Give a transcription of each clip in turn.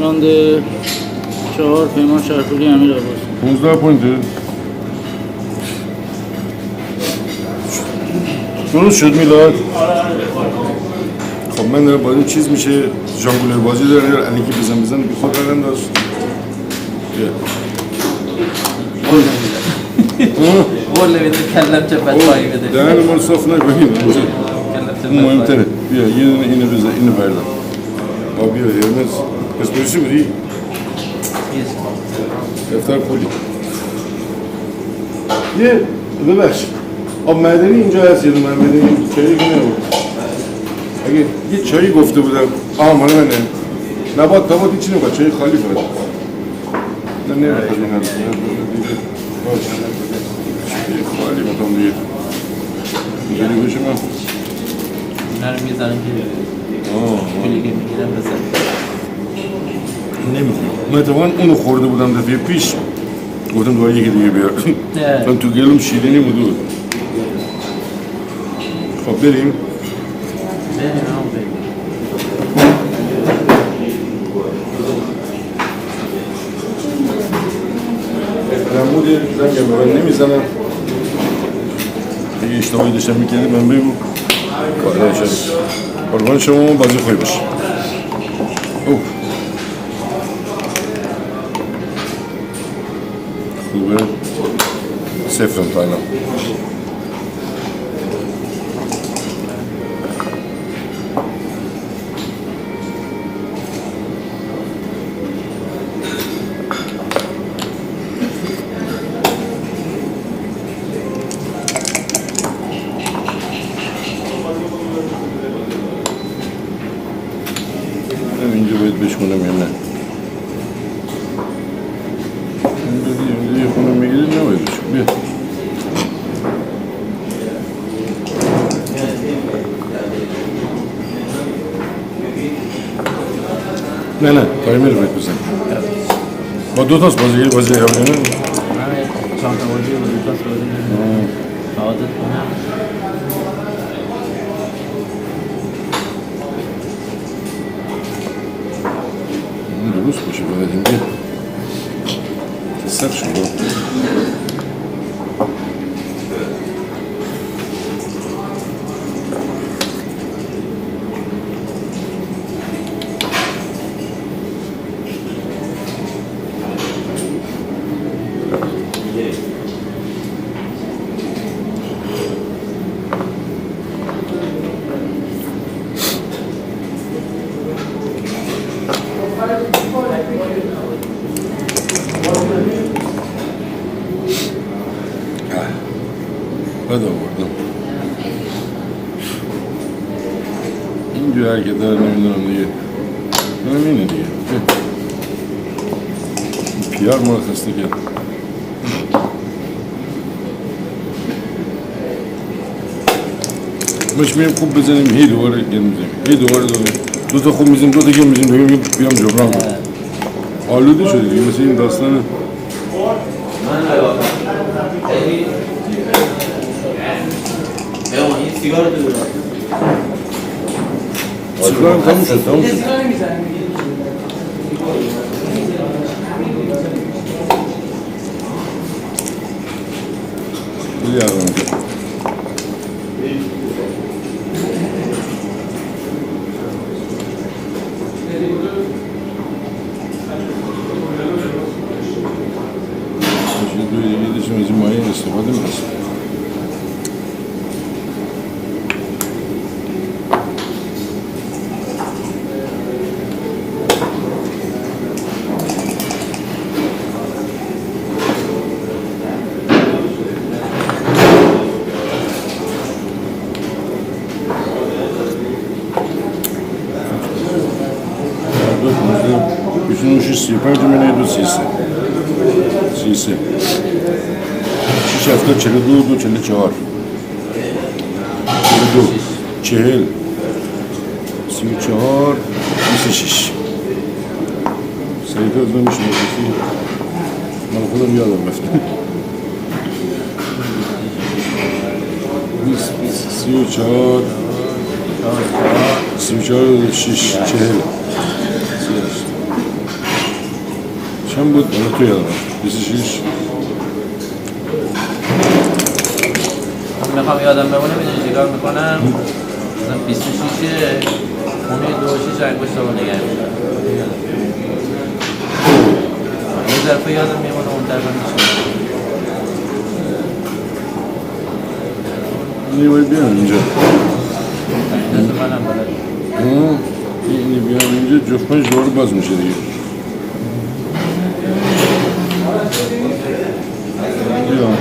رانده 4 پیمان شرفولی امیر عباس 15 پوینته درست شد میلاد خب من دارم باید این چیز میشه جانگولر بازی داره علی که بزن بی خود رنم داشت قول نمیده کلم چه بدبایی بده دهن ما صاف نکنید اون مهمتره بیا یه دونه اینو بزن اینو بردم بیا هرمز اسپریسی بودی؟ دفتر پولی یه ببخش آب معدنی اینجا هست یه دونه معدنی چایی که نبود اگه یه چایی گفته بودم مال منه نبات تابات هیچی نبود چایی خالی کنه نه نه خالی بودم دیگه اینجوری بشه من اینا رو میزنم که پولی که میگیرم بزن نمیخونم من اتفاقا اونو خورده بودم دفعه پیش گفتم دوباره یکی دیگه بیار من تو گلوم شیرینی بود خب بریم رمود زنگم به من نمیزنم اگه اشتباهی داشتم میکنید من بگو کارهای شدید قربان شما بازی خوبی باشه خوبه صفرم تا الان اینجا باید بشکنم یا نه اینجا یه خونه میگیرید نباید بشکن بیا نه تایمر باید بزن با دو تاست بازی قبلی نه؟ چند تا بازی و دو تاست بازی عادت کنم درست باشه باید اینجا کسر شد بد آوردم اینجا حرکت داره نمیدونم دیگه همینه دیگه پیار ما رو خسته کرد باش میریم خوب بزنیم هی دوباره گم میزنیم هی دوباره دو تا خوب میزنیم دو تا گم میزنیم دیگه بیام جبران کنم آلوده شده دیگه مثل این داستانه این سیگار رو دور سیگار هم تموم شد خیلی عربان دیگه داشتیم از این مایه استفاده می‌کنیم Bütün o şişi yapınca beni yedu sisi. Sisi. Şiş hafta çeli doğdu, çeli çağır. Çeli doğdu. Çehel. Simi çağır. Sisi şiş. Sayıda özlemiş mi? Malakada bir adam mefte. Simi çağır. Simi çağır şiş. Çehel. چند بود؟ تو یادم 26 میخوام یادم بمونه میدونی چیکار میکنم؟ مثلا 26 اونی 26 انگشت رو نگه میدارم یه ظرفه یادم میمونه اون طرف میشه باید بیان اینجا دست منم بلد اینی بیان اینجا جفتش دوباره باز میشه دیگه بیان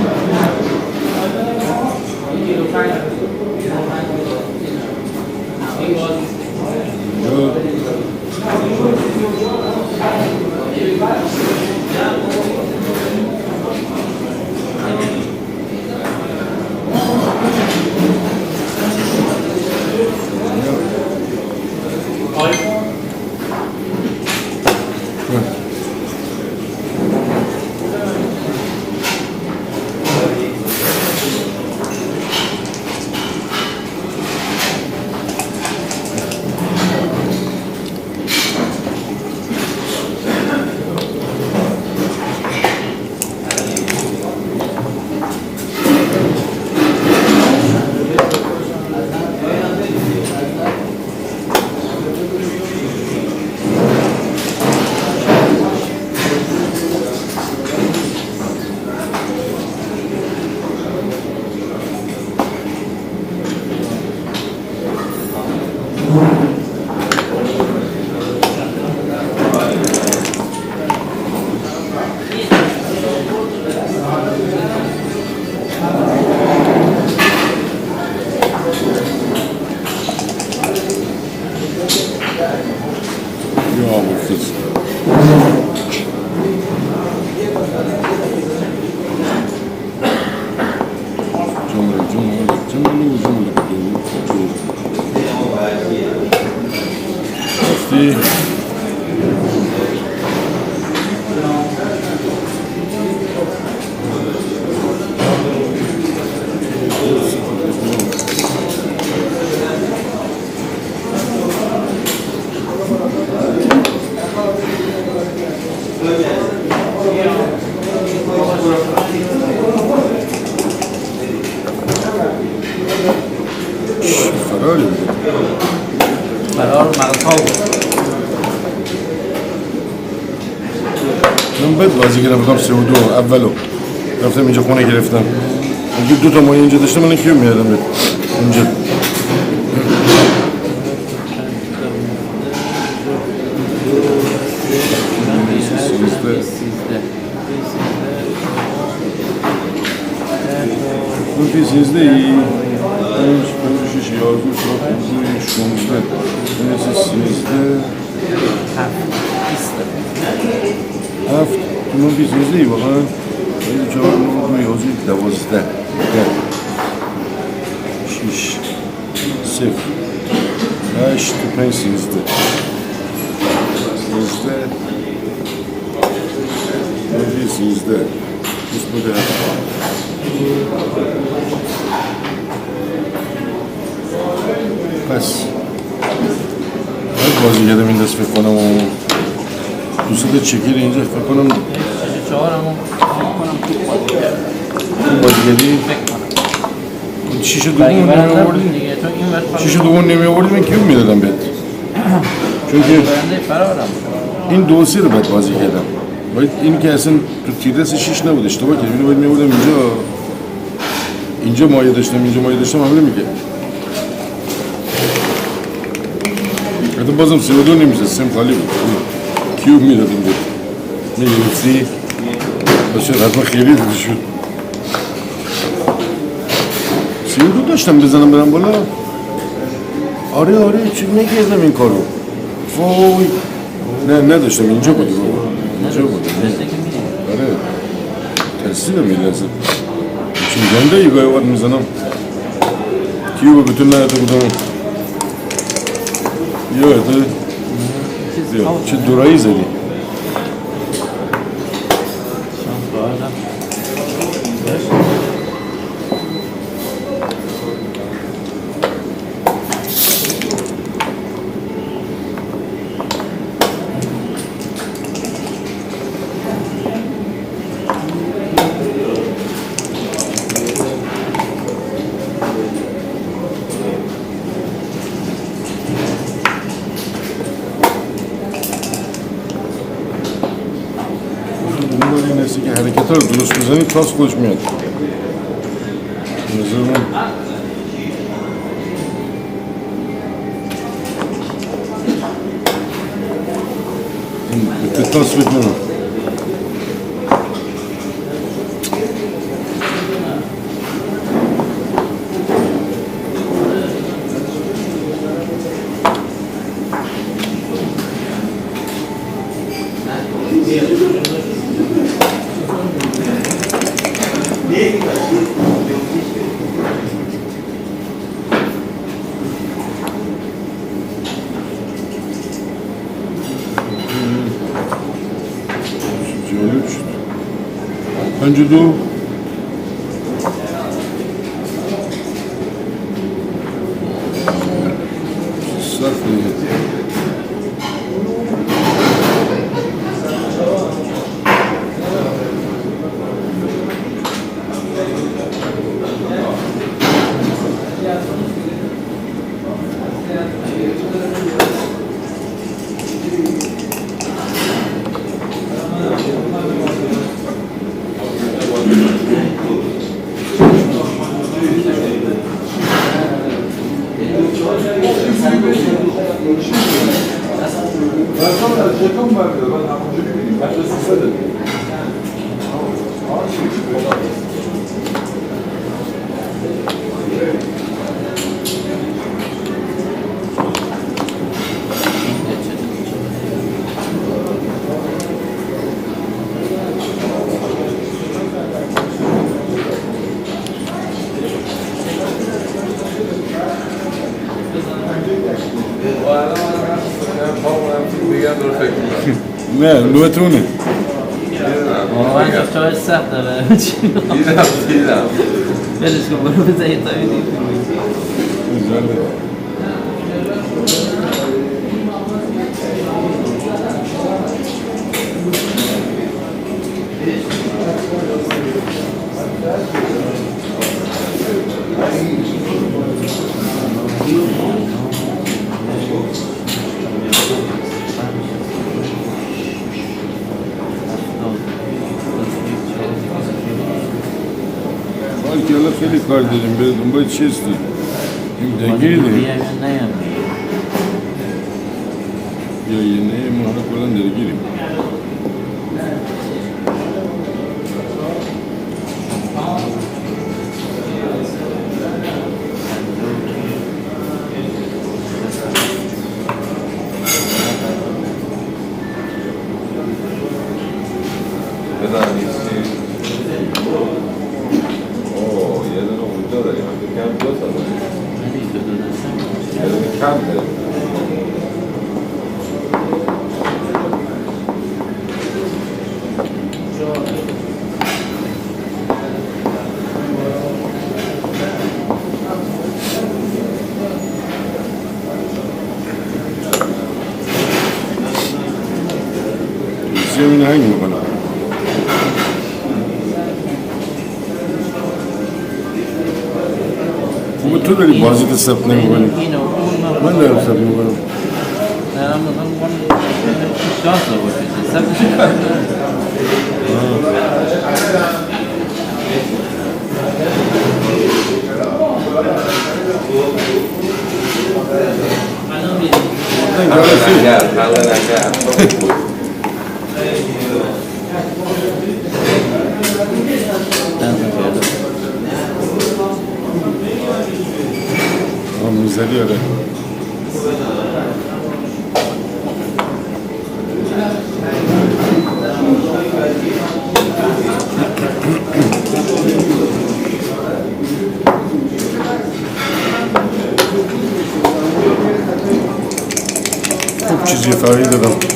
فرار مغزها بود من بد بازی کردم بکنم 32 اولو رفتم اینجا خونه گرفتم اگه 2 تا مایه اینجا داشتم من کیو میادم اینجا منفی 13 ای 5 5 6 11 16 13 هفت منفی 13 ای واقعا 4 9 12 6 0 8 5 13 منفی 13 اسم ده پس بازی کردم این دست فکر کنم و دوسته چکیر اینجا فکر کنم 4 همون بازی کردی؟ شیشه دوم نمی آوردی؟ شیشه دوم نمی آوردی من کیو میدادم بهت؟ چون که این دوسی رو باید بازی کردم باید این که اصلا تو تیرس 6 نبود اشتباه کردم اینو باید می آوردم اینجا مایه داشتم حمله میگه حتی بازم 32 نمیشه سم خالی بود کیوب میدادم بود میگرفتی باشه حتما خیلی دیده شد 32 داشتم بزنم برم بالا آره چون نکردم این کارو وای نداشتم اینجا بود آره ترسیدم این لحظه چون جنده ای گاهی وقت میزنم کیو بتون نهده بودم یاده چه دورایی زدی Yeter درست بزنی تاس خودش میاد نظرمون به تاس بکنم Önce de نه لوتونه واقعا جای سخت داره دیدم بلش کن برو بزنی تا میدید Halbuki خیلی کار داریم به دنبال چی هستی؟ این دنگیری داریم یا یه نه ما حالا کلان درگیریم زمین هنگ میکنم خوبه تو داری بازی که ثبت نمیکنی من دارم ثبت میکنم نه من شانس باشه ثبت میزدی آره خوب چیزی فهمی دادم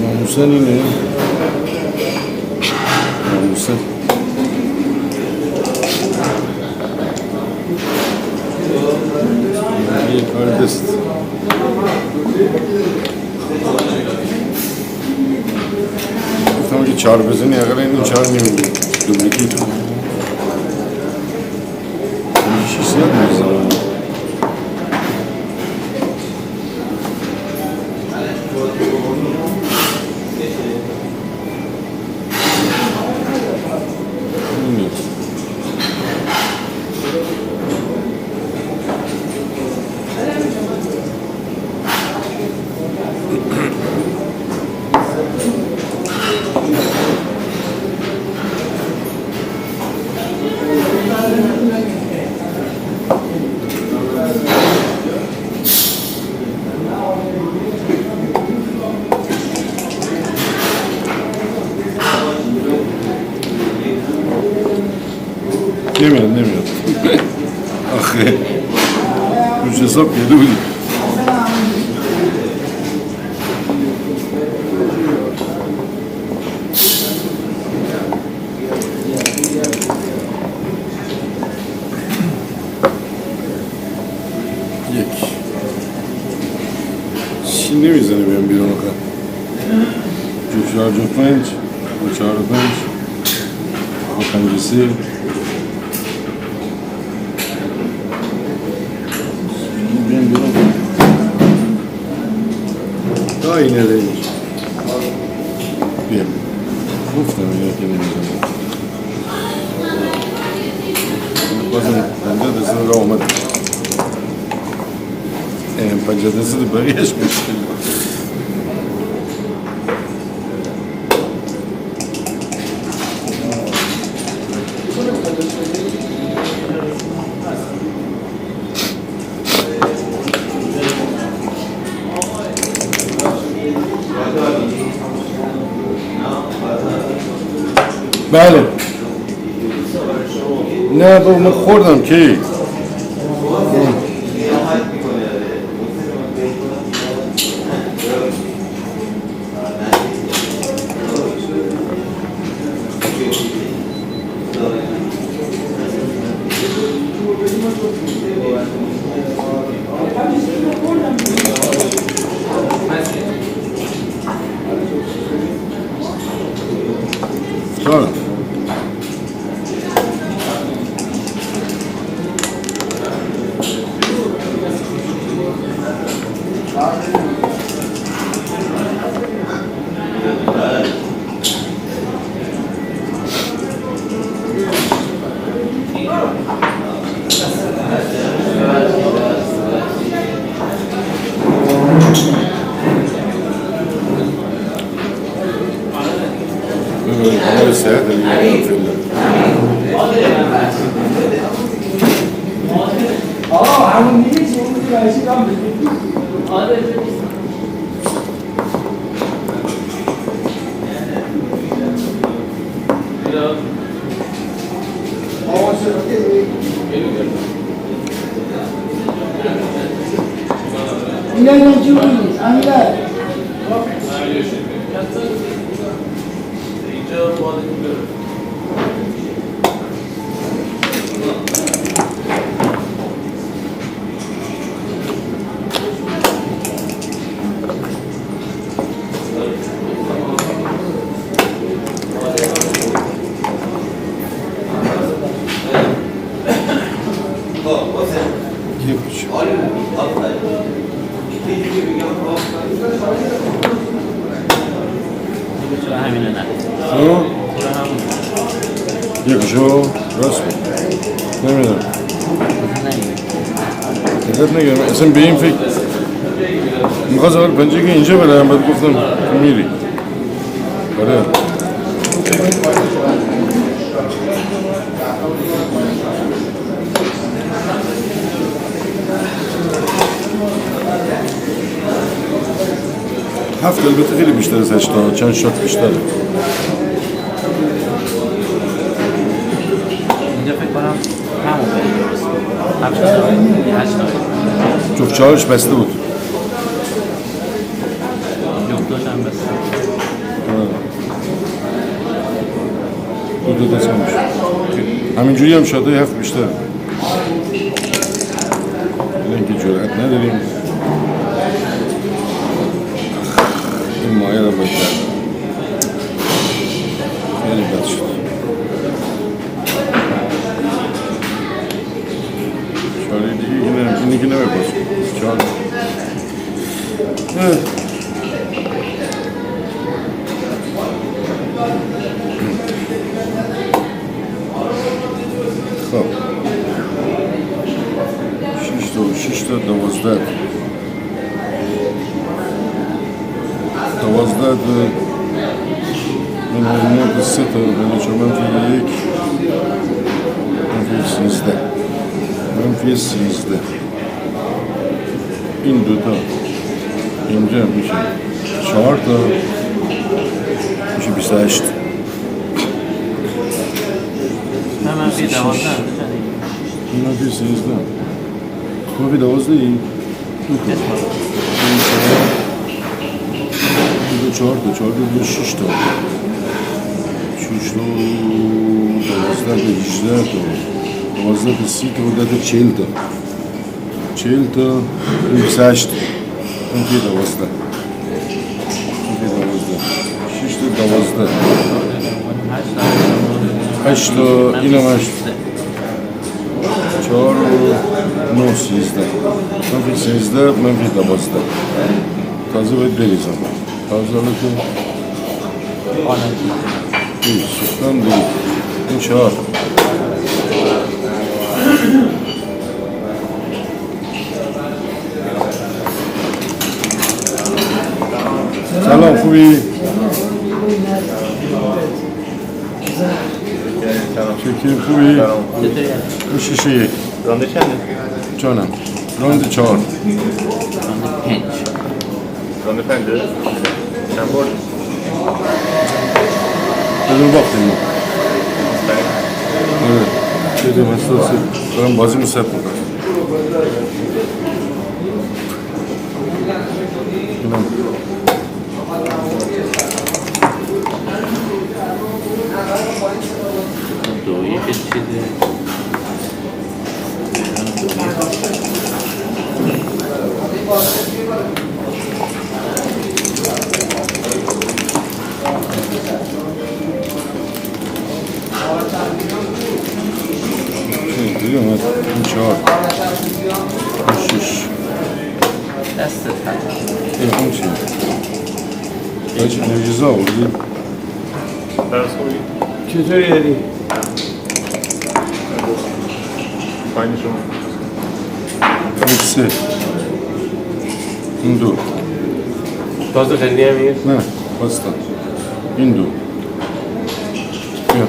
ناموسن اینه ناموسن یه کار دست گفتم اگه چهار بزنی اگر این چهار نمیده دوبلیکی تو نمیاد آخه روش حساب کرده بودی چی نمیزنه بیان بیرون آخه جو 4 جو 5 جو 4 و 5 جو 5 و 3 بیان بیرون تا اینه رنج بیان گفتم اینا که نمیزنه بازم پنجه دسته را آمد پنجه دسته بقیهش مشکل بله نه با من خوردم کی Sonra. Hava seyahat ediyor. یکشو راست نمیدونم دقت نگرم اصلا به این فکر میخواست اول پنجه که اینجا برم بعد گفتم تو میری آره هفت البته خیلی بیشتر از 8 تا چند شات بیشتره اینجا فکر کنم همون بریم 8 تا جفت چهارش بسته بود جفتاش هم بسته دو دست هم میشه همینجوری هم شاده هفت بیشتر اینکه جرأت نداریم این مایه رو باید کردم خیلی بد شد چاره دیگه اینی که نمی باز چاره خب 6 تا 12 من 3 تا من شما منفی 1 منفی 13 این دوتا اینجا میشه 4 تا میشه 28 همه منفی 12 منفی 13 منفی 12 ای؟ دو 4 تا 4 تا 6 تا 6 تا 12 تا 18 تا 12 تا 30 تا 10 تا 40 تا 40 تا 28 منفی 12 6 تا 12 8 تا اینم 8 4 و 9 13 منفی 13 منفی 12 تازه باید بریزم تازه حالا که سختم دید این 4 سلام خوبی؟ چکر خوبی؟ این شیشه یک رانده چنده؟ جانم رانده 4 5 رانده 5 چند برد؟ بدون باختیم ما چه دیم هست دارم بازی مصب دویی که چیده دیگه اومد این 4 این 6 دستت هست این چی؟ بچه نویزا بودی؟ درست خوبی؟ چطوری داری؟ پایین شما این 3 این 2 تازه خیلی همین؟ نه بستم این 2 بیا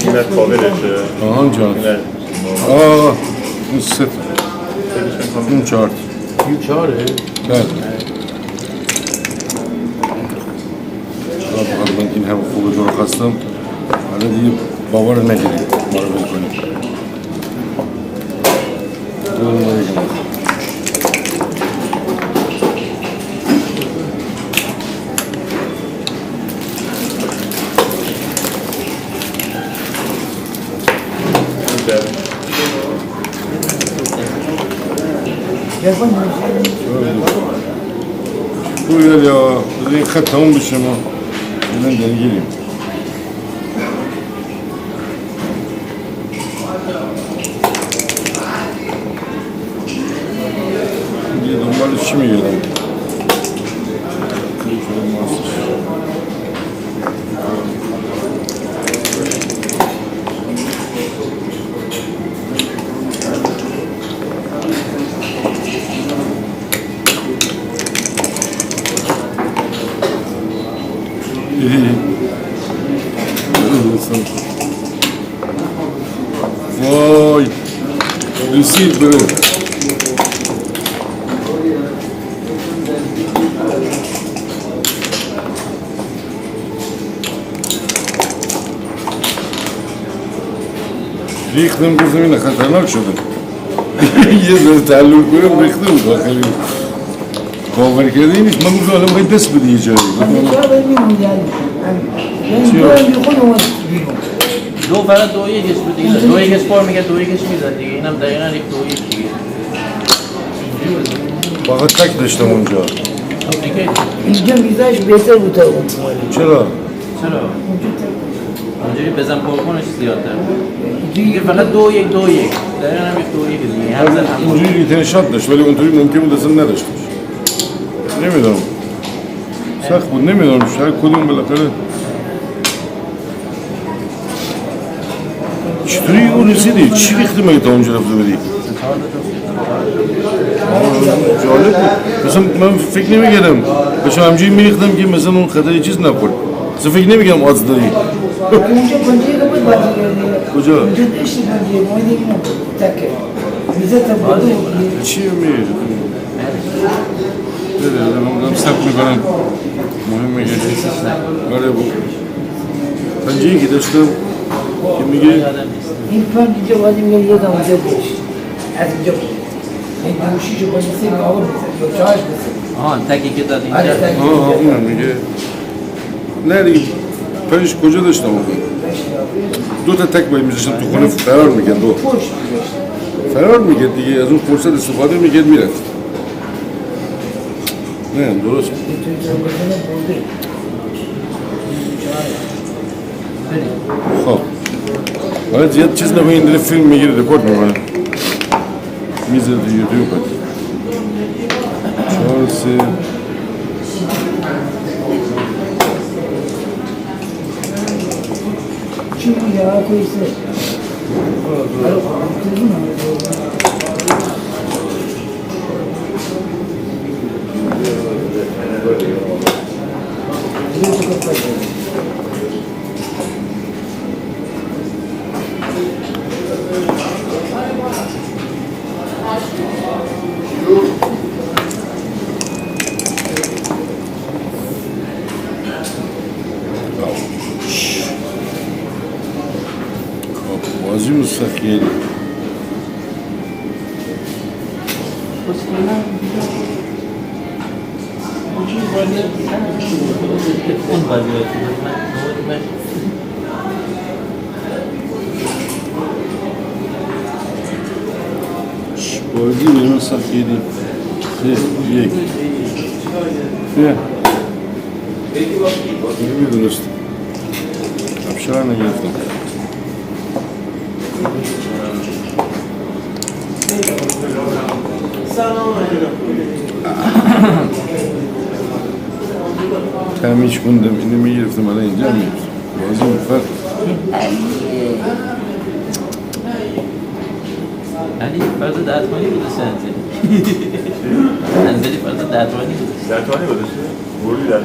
این از قابلشه آهان جان آه این 3 این 4 این 4 بله من این همه خوبه تو رو خواستم حالا دیگه بابا رو نگیریم ما رو بل کنیم دور ما دیگه خوبی یا این خط تموم بشه ما الان درگیریم دیگه دنبال چی میگردم وای رسید بره ریختم گفتم این خطرناک شده یه ذره تعلق کنم ریختم داخلی باور کرده نیست من گفتم الان باید دست بدی یه جایی دو برای 2 1 بود دیگه 2 1 اسپار میگه 2 1 میزد دیگه اینم دقیقاً یک 2 1 دیگه فقط تک داشتم اونجا دیگه اینجا میزاش بهتر بود تا اون چرا؟ چرا اونجوری بزن پر کنش زیادتر دیگه فقط 2 1 2 1 دقیقاً هم یک 2 1 دیگه هم زد هم اونجوری تنشات داشت ولی اونطوری ممکن بود اصلا نداشتش نمیدونم سخت بود نمیدونم شاید کدوم بالاخره چطوری اون رسیدی؟ چی ریختی مگه تا اونجا رفته بدی؟ جالب بود مثلا من فکر نمی‌کردم باشم همجوری می‌ریختم که مثلا اون خطای چیز نخورد مثلا فکر نمی‌کردم آدز داری اونجا پنجه رو بود بازی کردی کجا؟ اونجا داشتی پنجه ما دیگه تکه میزه تا بود چی می‌ری؟ من سب میکنم مهمه که آره بود پنجه‌ای که داشتم که میگه این پنج اینجا باید میگه یه دم اونجا بهش از اینجا این گوشیشو باید سیم آقا بزن یا چاش بزن آها تکی که داد اینجا اونم میگه نه دیگه پنج کجا داشتم اون دو تا تک باید میذاشتم تو خونه فرار میگن دو پشت فرار میگه دیگه از اون فرصت استفاده میگه میرفت نه درست خب حالا زیاد چیز نباید این داره فیلم میگیره رکورد میکنه میزه در یوتیوب بد 4 3 چی میگه ها کویسه بازی مستقیلی اون بازی باید بازی بیرون سخیلی 3 1 بیا نمیدونست افشار نگرفتم تمیش کندم اینو میگرفتم الان اینجا میگرفتم بازی مفرد علی فرض دتمانی بوده سنزی انزلی فرض دتمانی بوده دتمانی بودشه؟ بولی دتمانی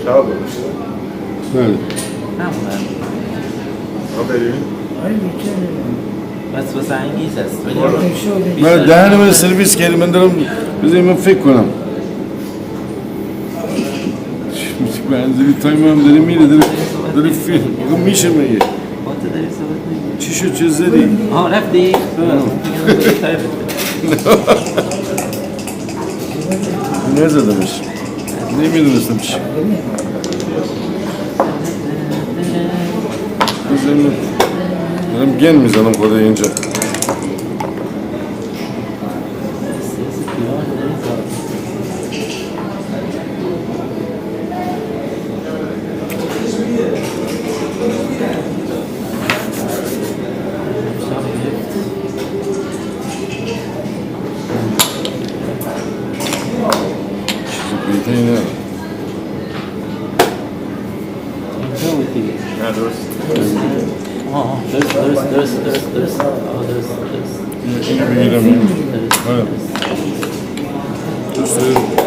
شب بودشه؟ بله همون هم ما بریم؟ آره بیچاره بس واسه انگیز هست ولی من دهن من سرویس کردی من دارم بذاری من فکر کنم بنزلی تایم هم داری میره داری فیلم آقا میشه مگه با تو داری صحبت نگید چی شد چه زدی؟ آها رفتی؟ نزدمش نمیدونستم چی دارم گن میزنم خدای اینجا اینجا بود دیگه نه درست آها درست آها درست اینو بگیرم آره دوست داریم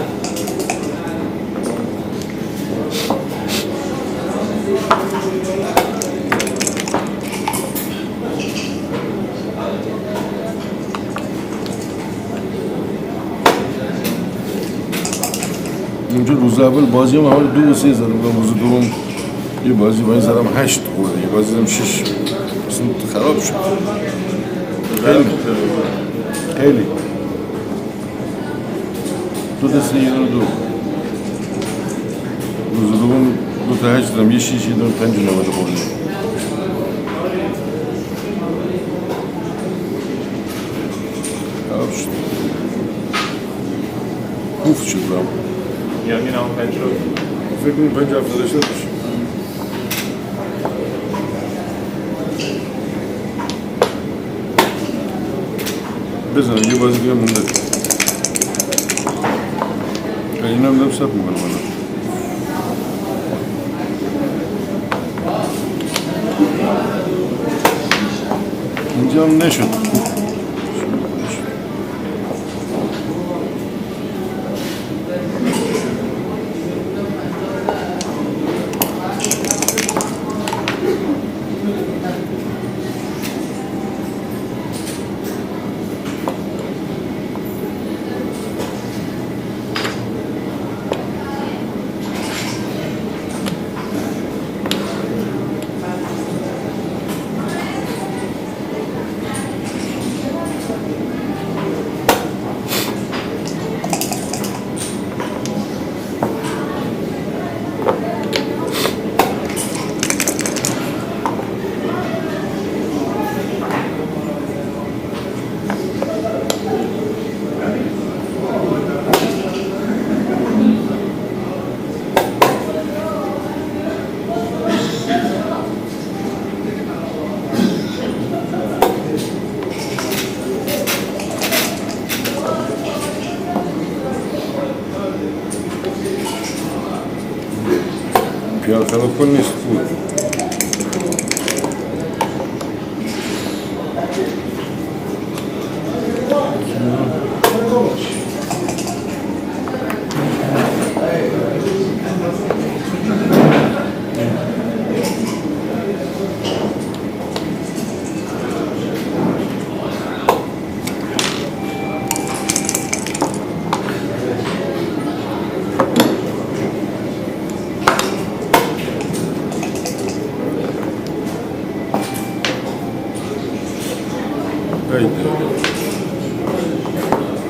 اونجا روز اول بازی هم حال 2 و 3 زدم روز دوم یه بازی باید زدم 8 خورده یه بازی زدم 6 اصلا خراب شد خیلی دو دسته یه دو روز دوم 2 تا 8 زدم یه 6 یه دون 5 نوبت خورده خراب شد کوفت شد برام یعنی نه اون پنج رو فکر کنیم 5 هفته داشته باشه بزنم یه بازی دیگه مونده این هم دارم سب میکنم الان اینجا هم نشد پیار خراب کن نیست بود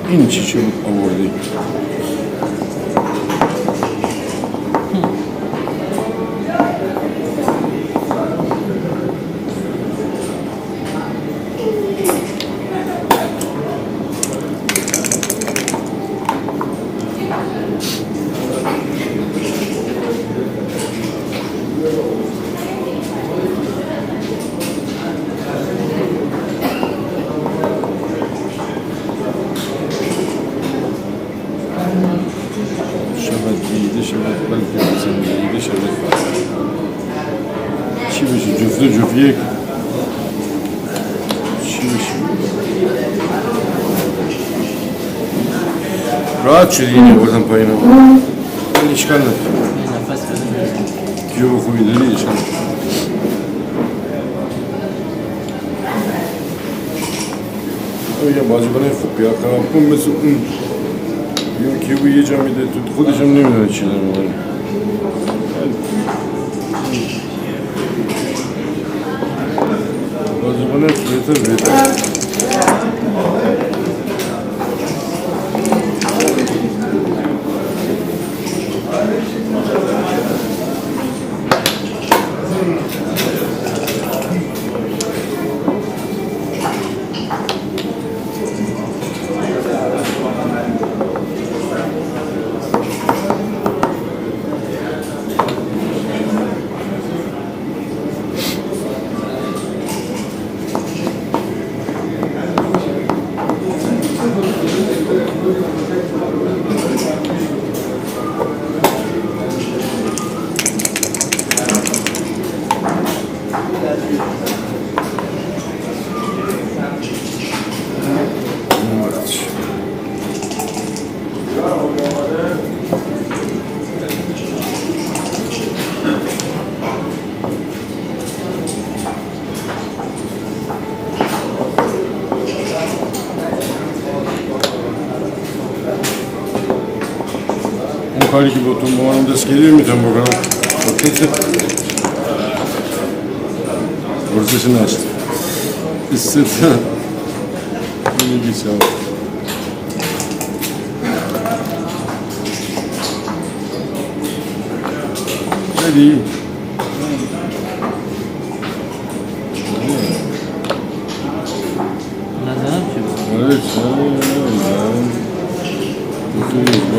این چی شد آوردی؟ چی بشه جفت یک چی بشه راحت شدی اینه بردم پایین رو ولی اشکال نداره نفس بزن جو خوبی داری اشکال نداره یه بازیکنه خوب یا خراب کن مثل اون یا کیو یه جا میده تو خودش هم نمیدونه چی داره میکنه بازیکنه بهتر کاری که با تو مامانم دستگیری میتونم بکنم با کسی ورزش نشت استتا اینه بیسا ندی نظرم چی بود؟ آره چه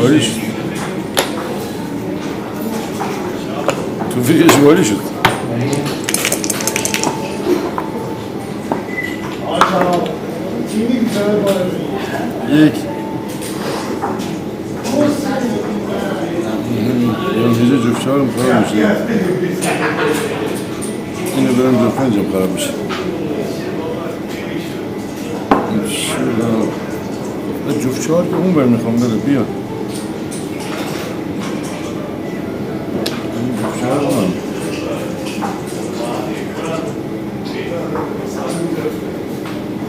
باریش تو فکرش باری شد یک اینجا جفت چهارم خراب میشه اینو برم جفت پنجم خراب میشه جفت چهار که اون بر میخوام بره بیا جفت چهار هم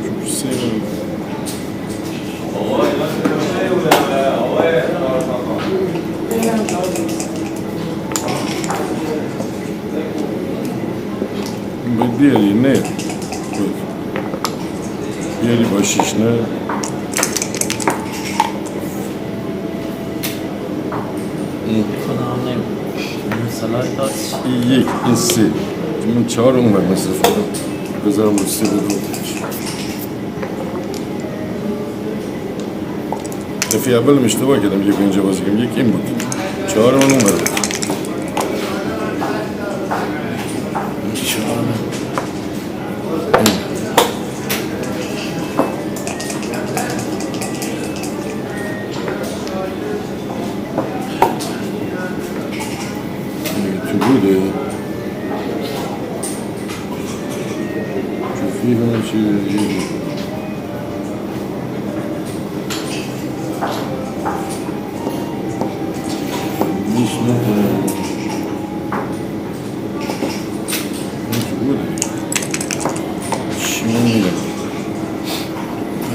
جفت سه باید بیاری نه بیاری با شیش نه خدا هم نمید صلاح داد یک این سه من چهار اون بر مصرف کنم بذارم رو سه بدو دفعه اول اشتباه کردم یک اینجا بازی کردم یک این بود چهار من اون بر بود تو بوده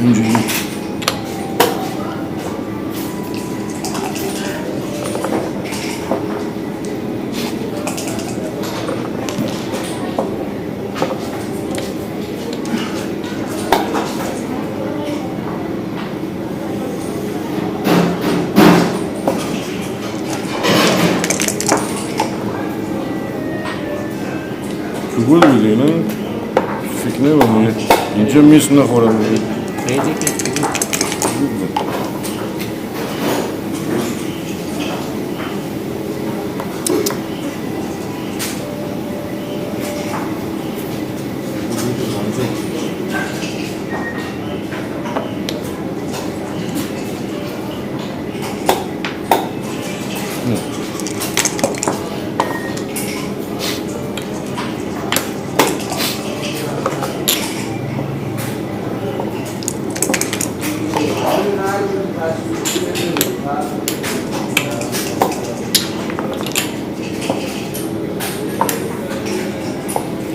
اینجوری تو گل بوده نه؟ فکر نمیم اینجا میست نخورم دیگه خیلی که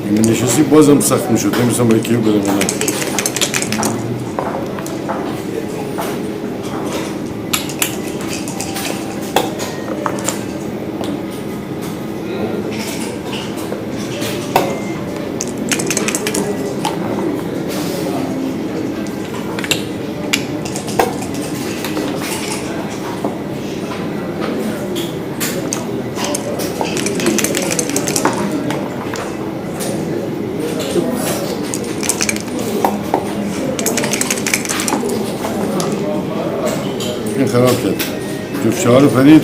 این نشستی بازم سخت میشد نمیستم با یکی رو برم نه این خراب کرد جفشه ها رو پرید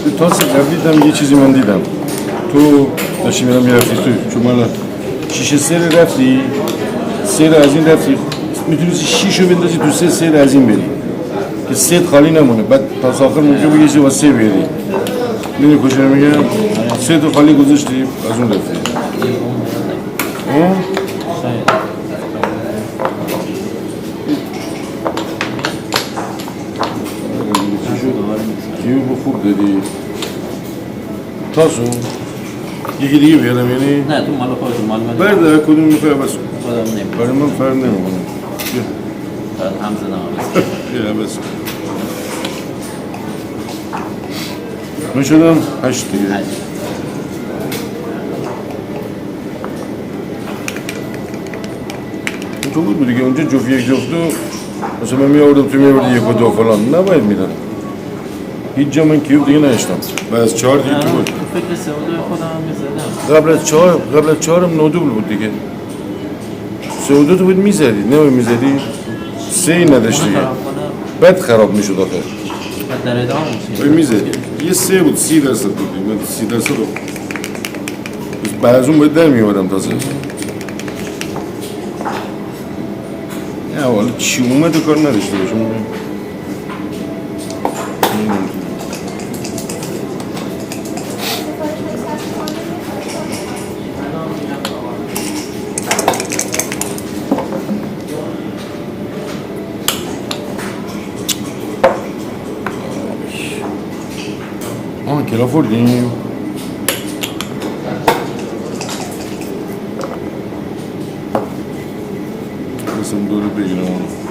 تو تاس قبلی دیدم یه چیزی من دیدم تو داشتی میرم میرفتی تو چون من شیشه سر رفتی سر از این رفتی میتونستی شیشو بندازی تو سر از این بری که سر خالی نمونه بعد تا آخر ممکن بگیشی و سه بیاری میدونی کجا میگم سه تا خالی گذاشتی از اون رفتی کیو با خوب دادی تاسو یکی دیگه بیارم یعنی نه تو مال خودتون مال من برده کدوم میخوای بس خودم نمی‌کنم برای من فرق نمیکنه فقط هم زدم بیا بس من شدم 8 دیگه تو بود دیگه اونجا جفت یک جفتو مثلا من میآوردم تو میآوردی یک و دو فلان نباید میدن هیچ جا من کیوب دیگه نشتم بعد از 4 دیگه تو بود تو فکر سعودای خودم هم میزدم قبل از 4 هم نودوبل بود دیگه سعودو تو بود میزدی نباید میزدی سه ای نداشت دیگه بعد خراب میشد آخه در ادامه میشه میزدی یه سه بود 30% بود من 30% رو بعد از اون باید در میومدم تازه نه حالا چی اومد و کار نداشته باشم کلا خوردیم بسیم دوره بگیرم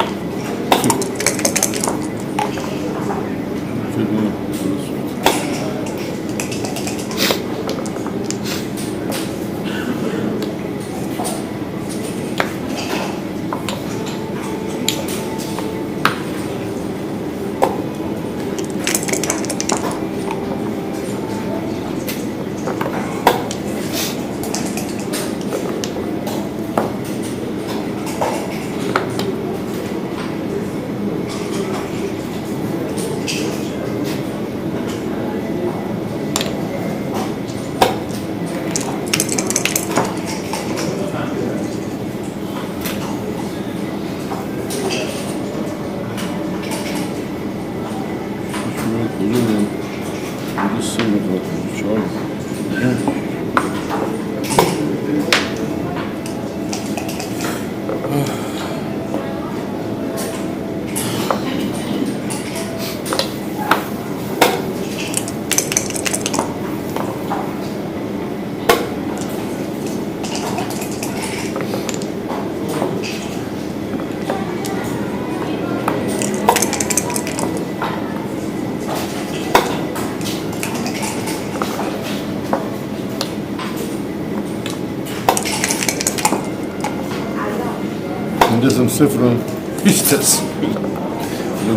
دستم صفرم هیچ تصمیم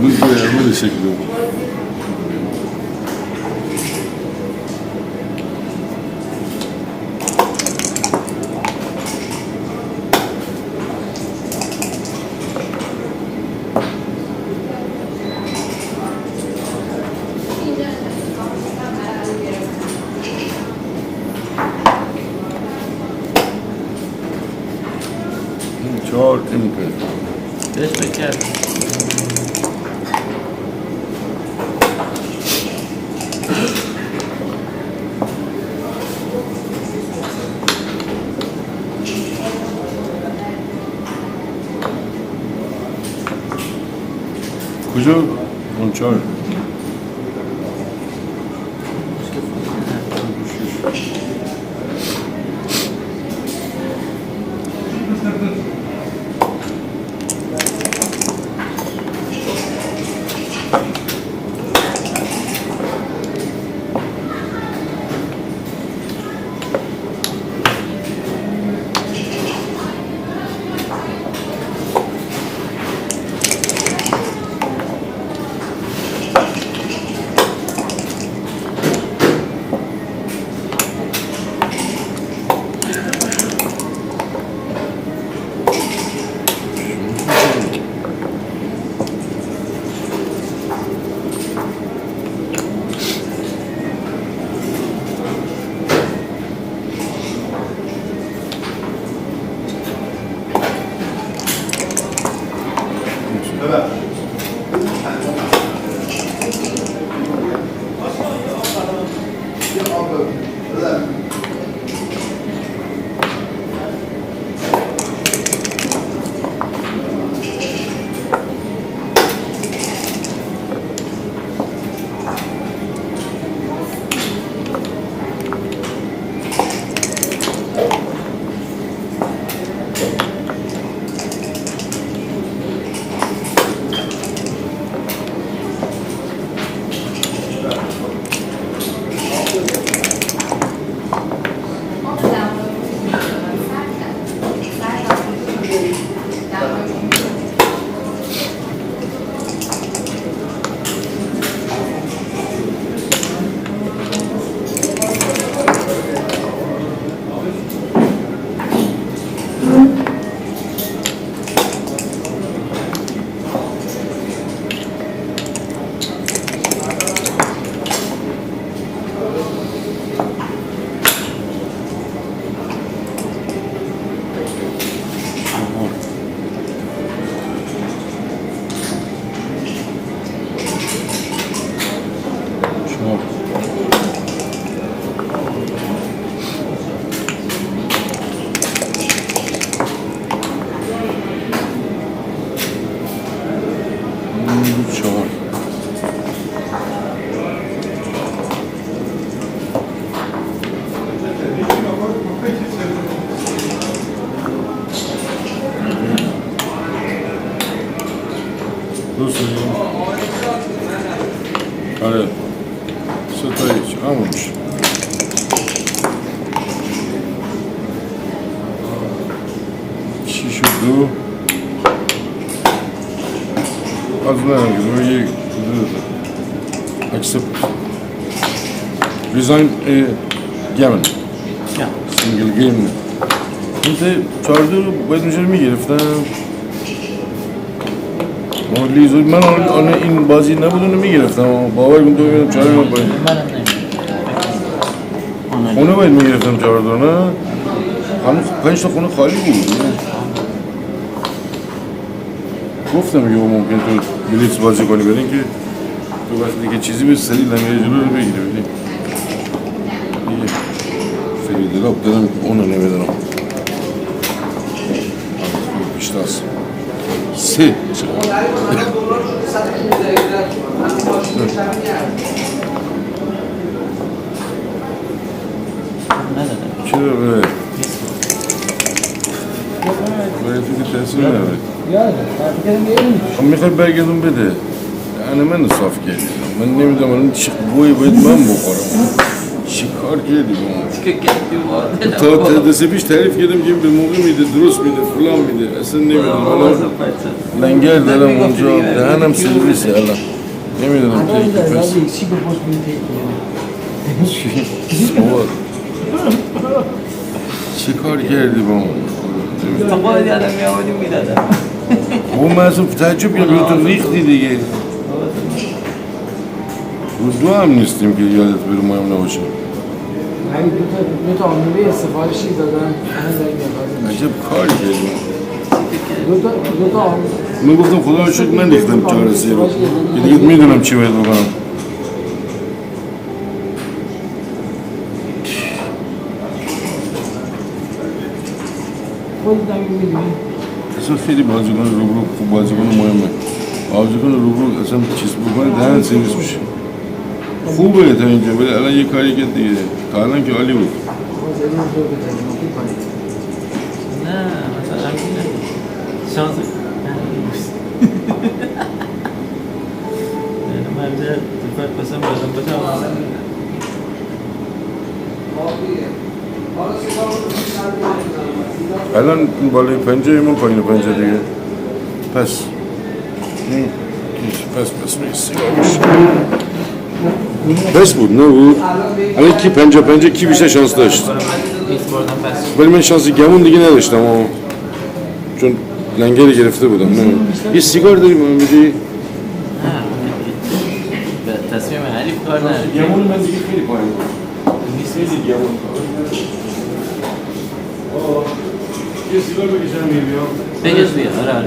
روز باید شکل چهار امکان بهش فکر کرد کجا؟ اون چهار آره ستایش همونش چی شد دو از نه یک accept resign gammon single game این چارده رو باید میشه میگرفتم لیزو من آن این بازی نبودونه میگرفتم باور کن تو میگم چاره من باید خونه باید میگرفتم چارده نه همون 5 تا خونه خالی بود گفتم یه ممکن تو بلیتس بازی کنی برین که تو وقتی که چیزی به سری لنگه جلو رو بگیره بدیم دیگه فری دلاب دارم اونو نمیدنم بیشتر هست سه چرا به باید که تحصیل نبود میخوای برگردون بده یعنی من صاف کردیم من نمیدونم الان چه بوی باید من بخورم چی کار کردی با ما؟ چیکار کردی تا دسته پیش تعریف کردم که به موقع میده، درست میده، فلان میده، اصلا نمیدونم الان لنگر دارم اونجا، دهنم سرویسه الان نمیدونم تا اینکه پس چی کار کردی با ما؟ تو خودت یادم میآوردی میدادم با من اصلا تعجب کردم تو ریختی دیگه رو دو هم نیستیم که یادت بره مهم نباشه ولی دو تا آموزه سفارشی دادن عجب کار کردیم دو تا آموزه من گفتم خدا رو شکر من ریختم 4-3 رو که دیگه میدونم چی باید بکنم خودت هم میدونی اصلا خیلی بازیکن روبرو خوب بازیکن مهمه بازیکن روبرو اصلا چیز بکنه دهن سرویس میشه خوبه تا اینجا ولی الان یه کاری که دیگه تا الان که عالی بود نه مثلا شانس من ده فرق قسم بازم الان بالای پنجه من پایین پنجه دیگه پس پس بس بود نه بود الان کی پنجه کی بیشتر شانس داشت ولی من شانسی گمون دیگه نداشتم چون لنگری گرفته بودم نه یه سیگار داری من بدی؟ نه به تصمیم حریف کار نداره گمون من دیگه خیلی پایین بود خیلی گمون یه سیگار بکشم میبیام بگز بیا آره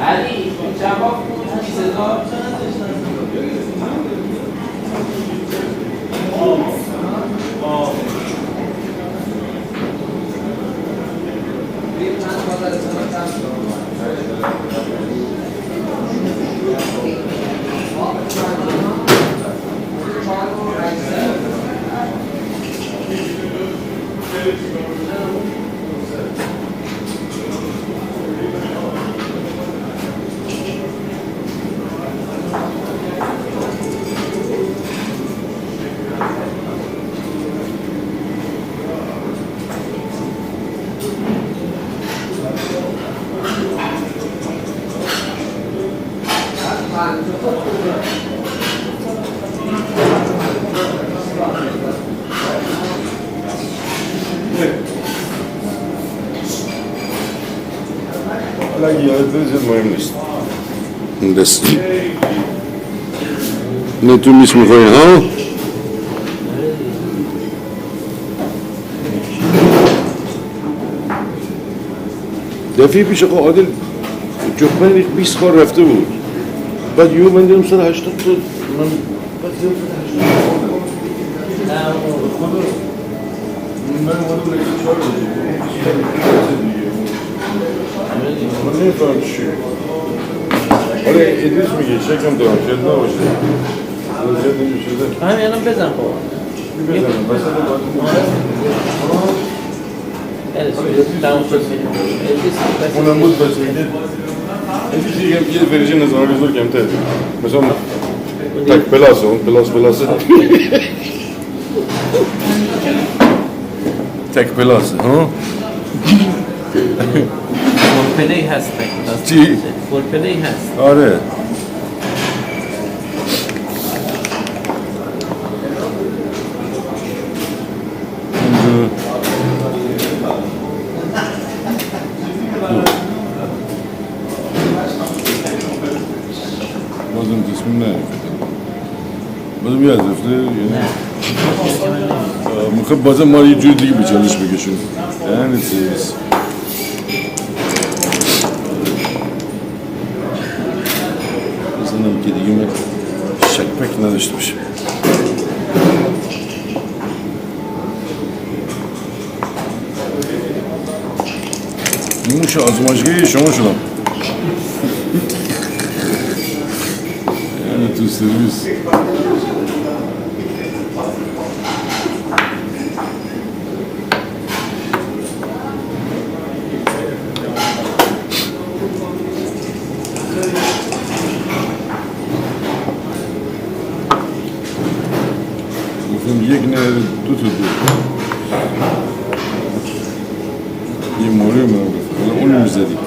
علی جواب بود 20000 چند حالا اگه یادت بره زیاد مهم نیست دست نه تو میش میخوایی ها؟ دفعه پیش آقا عادل جکمن 20 بار رفته بود بعد یهو من دیدم 180 تا من بعد دیدم 180 من اومدم نگه 4 من نمیفهم چی حالا ادریس میگه چکم دارم شاید نباشه زیاد نمیشه همین الان بزن بابا بزنم وسط تموم شد اونم بود بس میگه یه ورژن از آرزور کمتر مثلا تک پلاسه اون پلاسه تک پلاسه ها فول پلی هست چی؟ فول پلی هست آره بازم تصمیم نه بازم یاد رفته میخواد بازم ما یه جور دیگه به چالش بکشون یعنی سیز بزنم که دیگه من شکمک نداشته باشه موش آزمایشگاهی شما شدم یعنی تو سرویس گفتم یک نه دو تا دو یه موری من گفتم اونو میزدی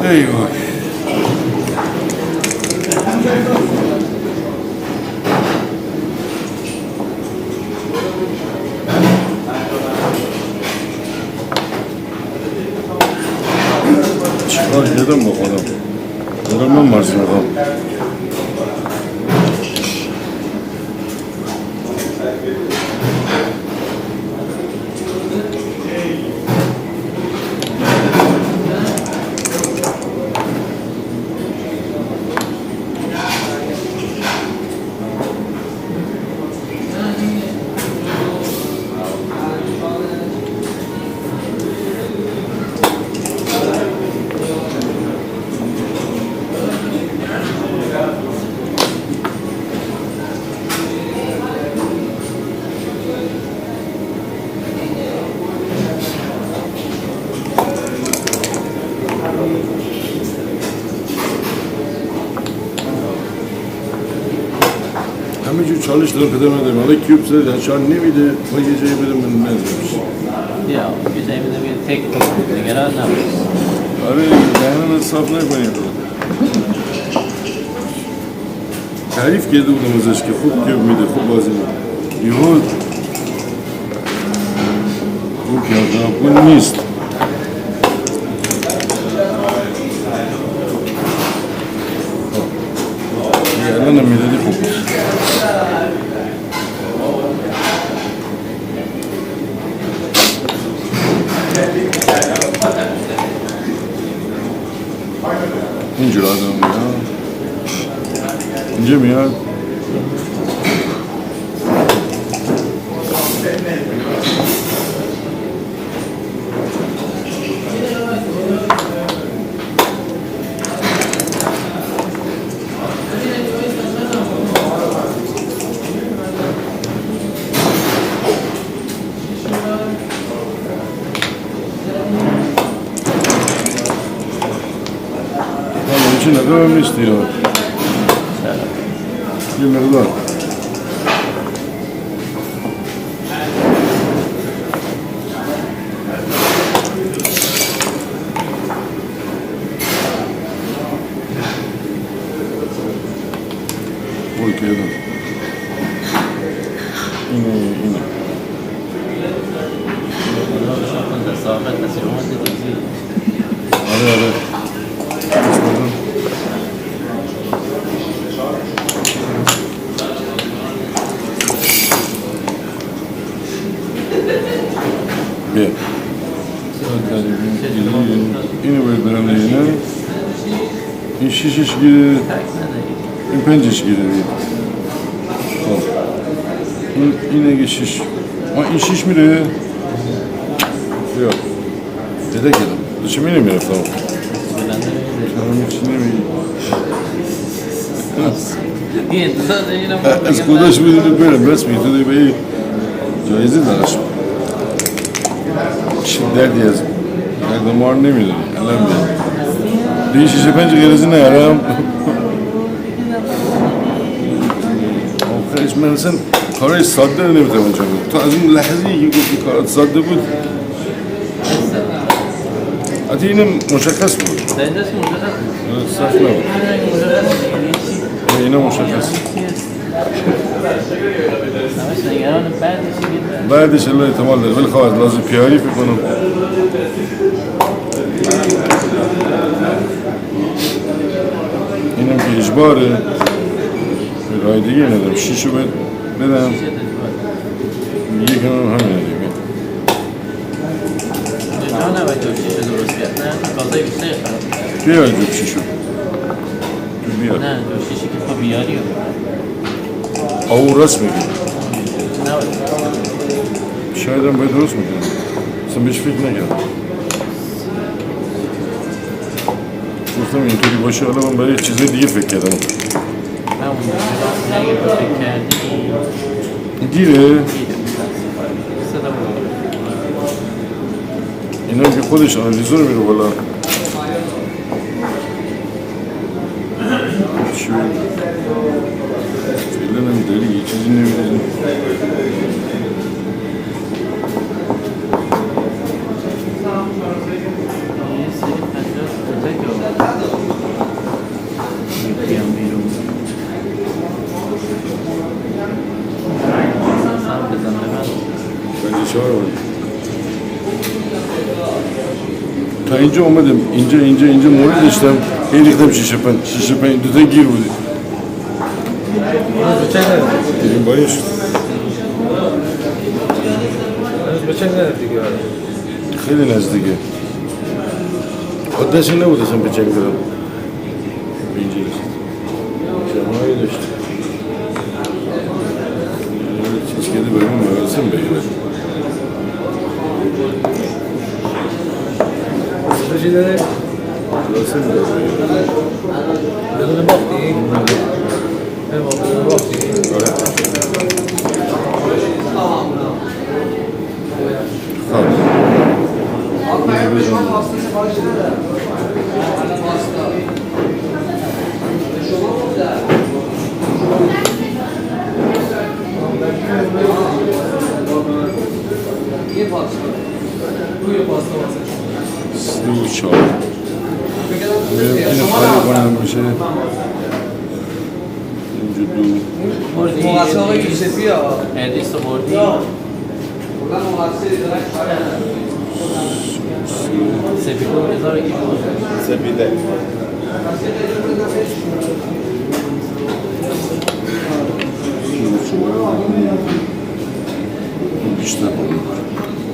ای وای چیکار کردم با خودم دارم من مرز میخوام همینجور چالش دارم پدر ندارم حالا کیوب سر چال نمیده و یه جایی بده من نزدمش یا یه جایی بده بگه تک بکن نگران نباش آره دهنم صاف نکنیم تعریف کرده بودم ازش که خوب کیوب میده خوب بازی میده یهو خوب کرده اون نیست الان هم میدادی خوب بود اینجور آدم میاد اینجا میاد همچین نقه هم نیستی ها یه مقدار بای که یادم اینه آره بیا اینو باید برم دیگه نه این شیشش گیره این پنجش گیره دیگه خب این اگه شیش این شیش میره بیا دیده کدم دو چه می نمیرفتم همه چی نمیگی از کداش بودیم برم بس میگی تو دیگه به یه جایزه دارش چی دردی از درد مار نمیدونی الان بیا دیگه شیشه پنج غیرزی نگرم آخرش من اصلا کارهای ساده رو نمیتونم انجام بدم تو از اون لحظه که گفتی کارات ساده بود حتی اینم مشخص بود سخت نبود اینم مشخص بعدش الله احتمال داره ولی خواهد لازم پیاری فکر کنم اینم که اجباره رای دیگه ندارم شیشو بدم یکم هم همینه دیگه بیا جوب شیشو بیا نه شیشی که تو بیاری او راست میگی شاید هم باید درست میکنم اصلا بهش فکر نکردم گفتم اینطوری باشه حالا من برای چیزای دیگه فکر کردم گیره اینا که خودش آنالیزور میره بالا چی فعلا هم داری یه چیزی نمیدونی تا اینجا اومدم اینجا مورد داشتم هی ریختم شیشه پنج دوتا گیر بودی این باید شد خیلی نزدیکه خودش نبود اصلا به چک دارم اینجا رسید شمایی داشت چیز کده برای من مرسم بگیرد چی داره؟ مرسم بگیرد بدون باختی؟ بدون باختی؟ اینو خالی کنم بشه اینجا دو مقصه آقای یوسفی ها ادریس رو بردی سپیدو بذاره که سپیده بیشتر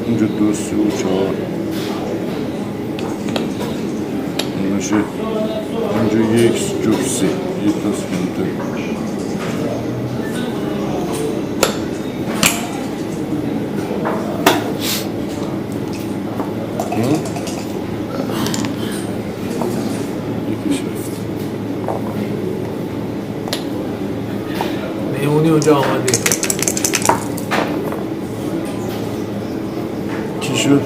اینجا دو سه و چهار میشه اینجا یک جفت سه یک تاست کنده یکیش رفت میمونی اونجا آمدی چی شد؟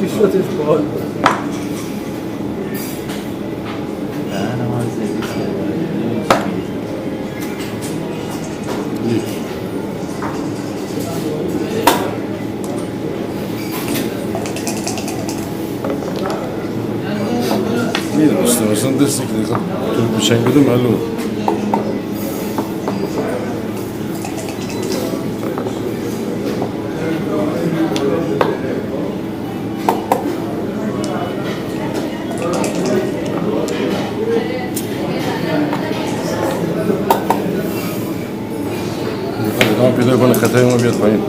چشماتش باحال بود. دهن ما رو سرویس کرده. میدونم استمرسان دستی که دیگه تو بچنگ بده معلوم ادامه پیدا کنه خطای ما بیاد پایین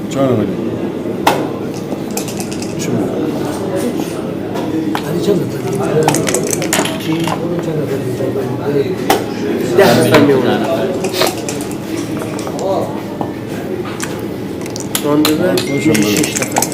چهار نمیدی چی بود؟ علی چند نفر؟ چی؟ چند نفر؟ 10 نفر میمونن. راندوه 6 نفر.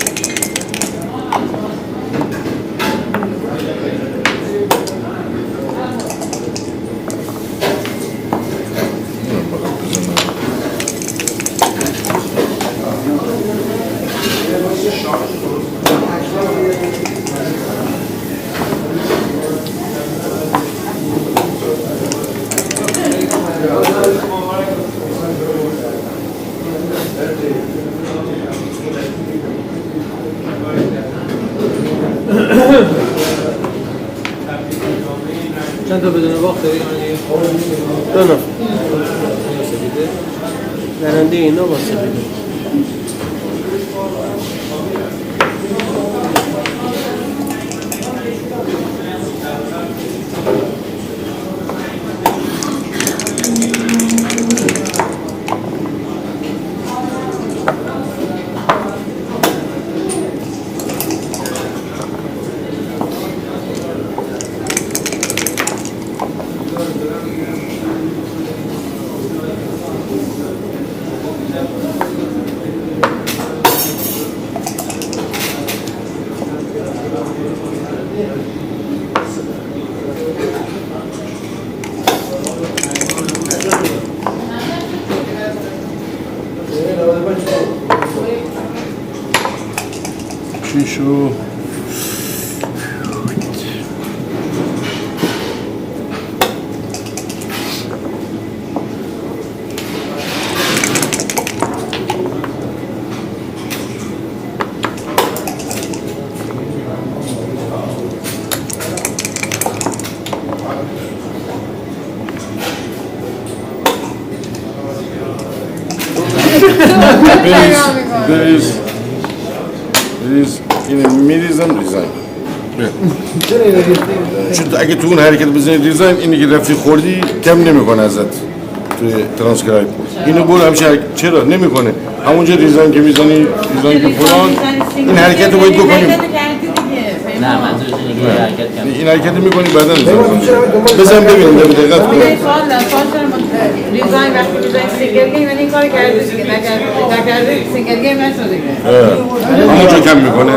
چند تا بدون باخت داری؟ دو نفر برنده اینا واسه بیده چی شو؟ There is yine میریزم دیزاین چون اگه تو اون حرکت بزنی دیزاین اینی که رفتی خوردی کم نمیکنه ازت توی ترانسکرایب اینو برو همشه چرا نمیکنه همونجا دیزاین که میزنی دیزاین که فلان این حرکت رو باید بکنیم نه منظورش اینه که حرکت کم این حرکت میکنی بعدا بزن ببینیم به دقت کن دیزاین وقتی میزنی سینگل گیم این کار کرده دیگه نکرده سینگل گیم نشده دیگه همونجا کم میکنه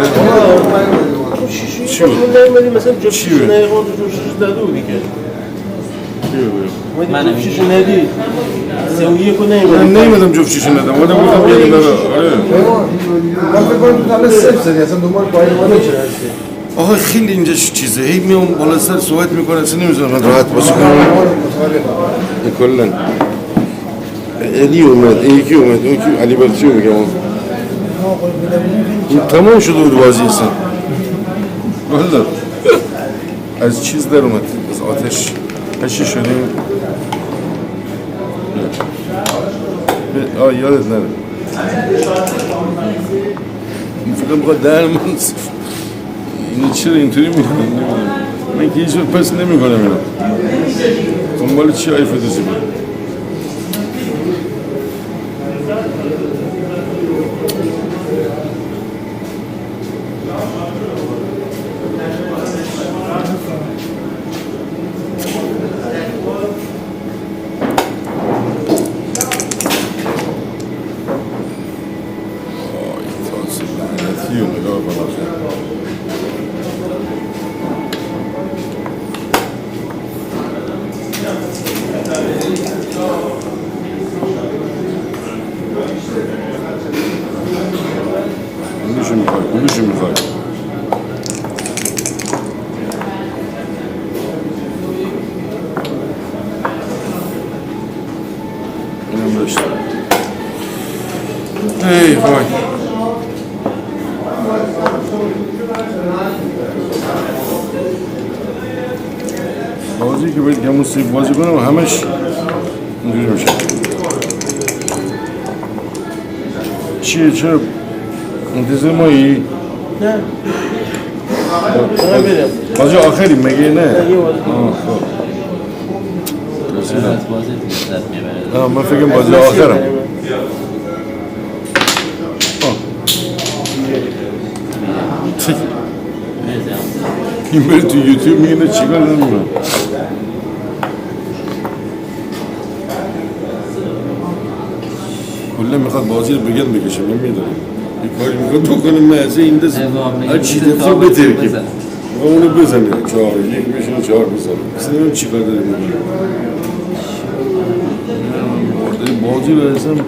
چی بود؟ مثلا جفتش نهیقان تو جفتش داده بودی که من جفتش ندی سه و یک رو من نیمدم جفت چیشو ندم اومدم بودم یه داره آره من فکر کنم تو تنه سیف زدی اصلا دنبال پایین ما نمیشه هستی آقا خیلی اینجا چیزه هی میام بالا سر صحبت میکنه اصلا نمیذارم من راحت باشه کنم این کلن علی اومد این یکی اومد اون یکی علی برچی میگم این تمام شده بود بازی اصلا والله از چیز در اومد از آتش هشی شدیم یادت نره این فکرم بخواد در من اینو چرا اینطوری میکنم من که هیچ وقت پس نمیکنم اینو دنبال چی های فدوسی بود کلوش میخوای اینم داشت ای وای بازی که باید گمون سیف بازی کنم همش اینجوری میشه چیه چرا منتظر مایی؟ نه دارم برم بازی آخری مگه نه؟ یه بازی خب از بازی لذت میبره. من فکرم بازی آخرم این بری تو یوتیوب میگه چیکار نمیکنم کلا میخواد بازی رو بگل بکشه من میدونم یه کاری میخواد بکنه مزه این دست هر چی دفعه بترکیم و اونو بزنه چهار یک بشونه چهار بزنه اصلا نمیم چی کار داریم میکنه بازی رو اصلا یه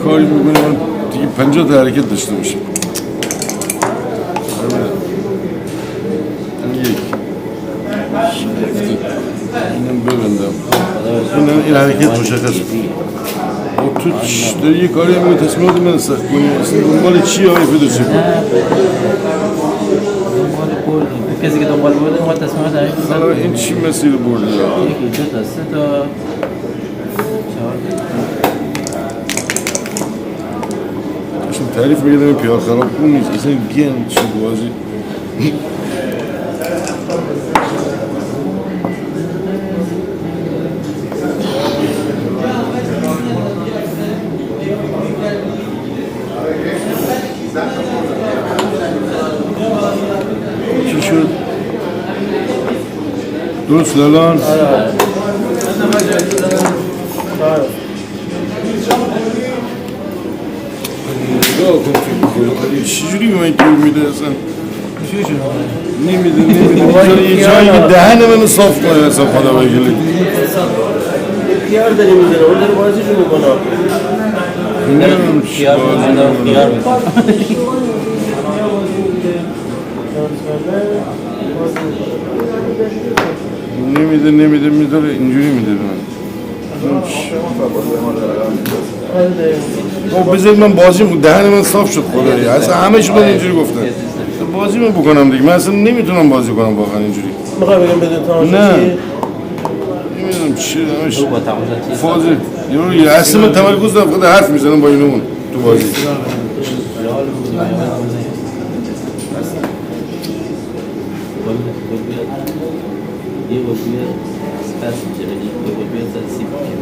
کاری میکنه من دیگه 50 تا حرکت داشته باشیم اینم ببندم این حرکت مشخص و تو داری یه کاری همه تصمیمات من سخت کنی اصلا دنبال چیه آقای فدوسی بود؟ دنبال بردیم کسی که دنبال برده دنبال تصمیمات در حالا این چی مسیر بردی؟ یکی دو تا سه تا چهار چون تعریف میگه داریم پیار خراب کن نیست اصلا گیم چی بازی چی شد؟ درست لالان؟ نگاه کن فکر کنم چجوری به من گیر میده اصلا نمیده یه جایی که دهن منو صاف کنه اصلا خدا بگیره پیار داری میزنه اون داره بازیشو میکنه نمیدونم چی بازی نمیده میداره اینجوری میده من بذارید من بازی دهن من صاف شد خدایی اصلا همه شما اینجوری گفتن بازی من بکنم دیگه من اصلا نمیتونم بازی کنم واقعا اینجوری میخوای بگم بدون تماشا نه چیه؟ نمیدونم چی همش با تماشا چیه؟ فاضی یه اصلا من تمرکز دارم فقط حرف میزنم با اینمون تو بازی یه بازی سپس میشه بدید یه بازی سلسی میشه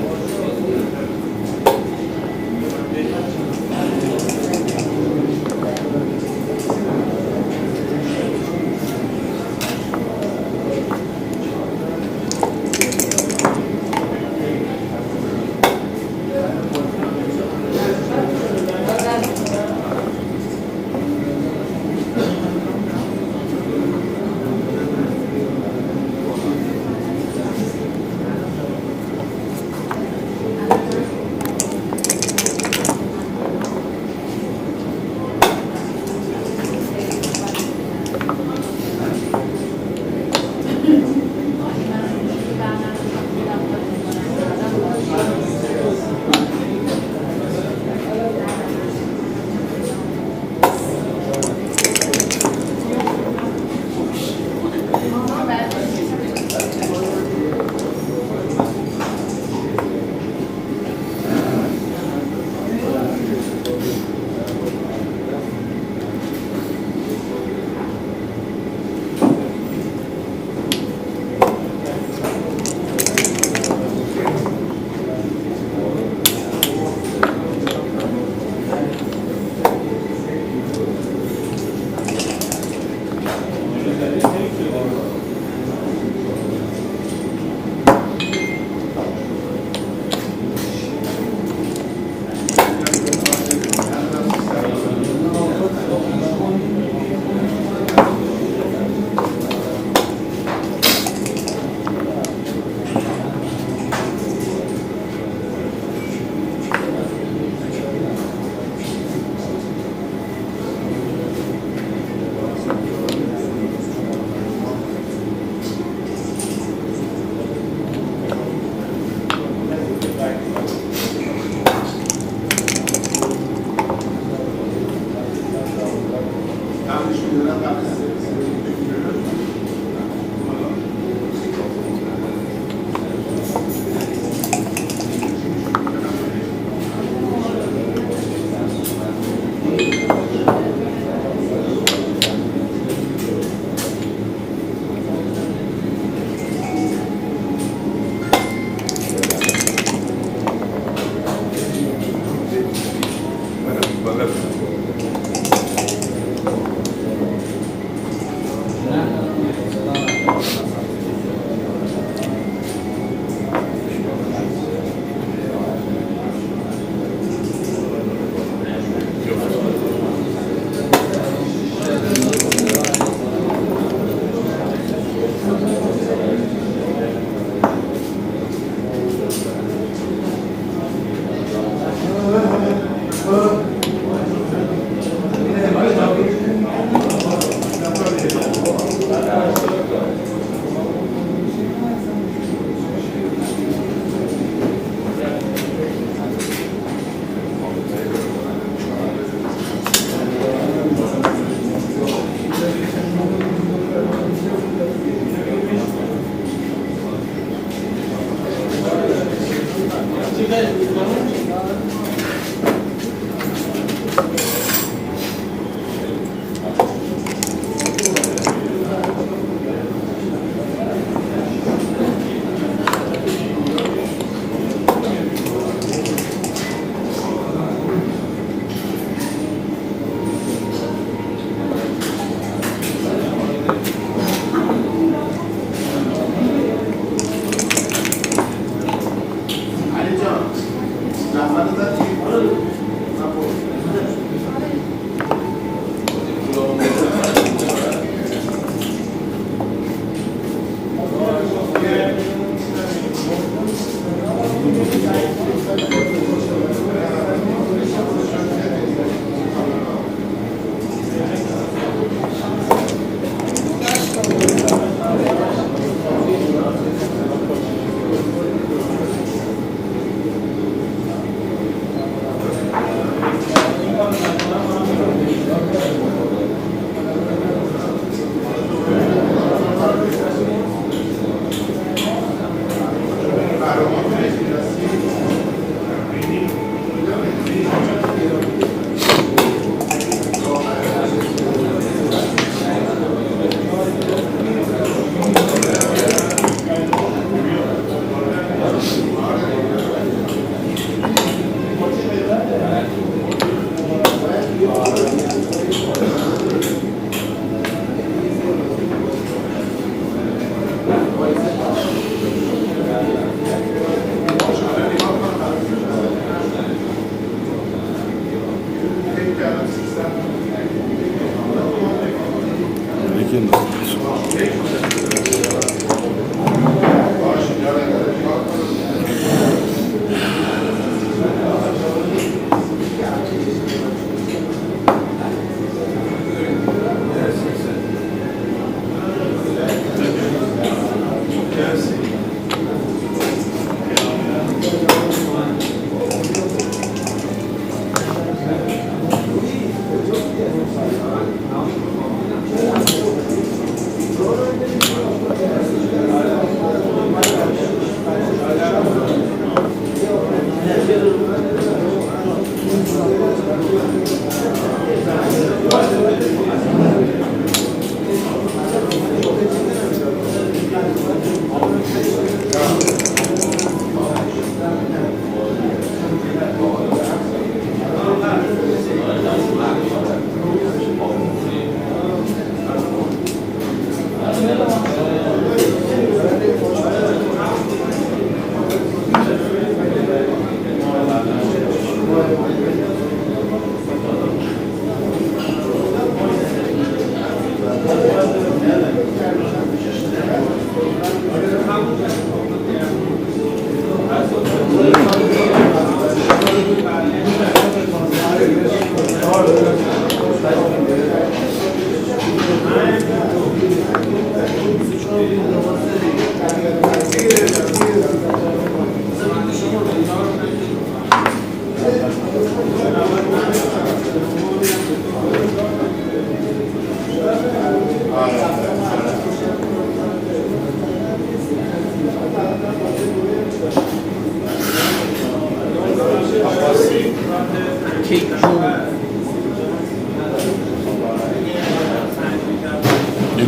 Kim?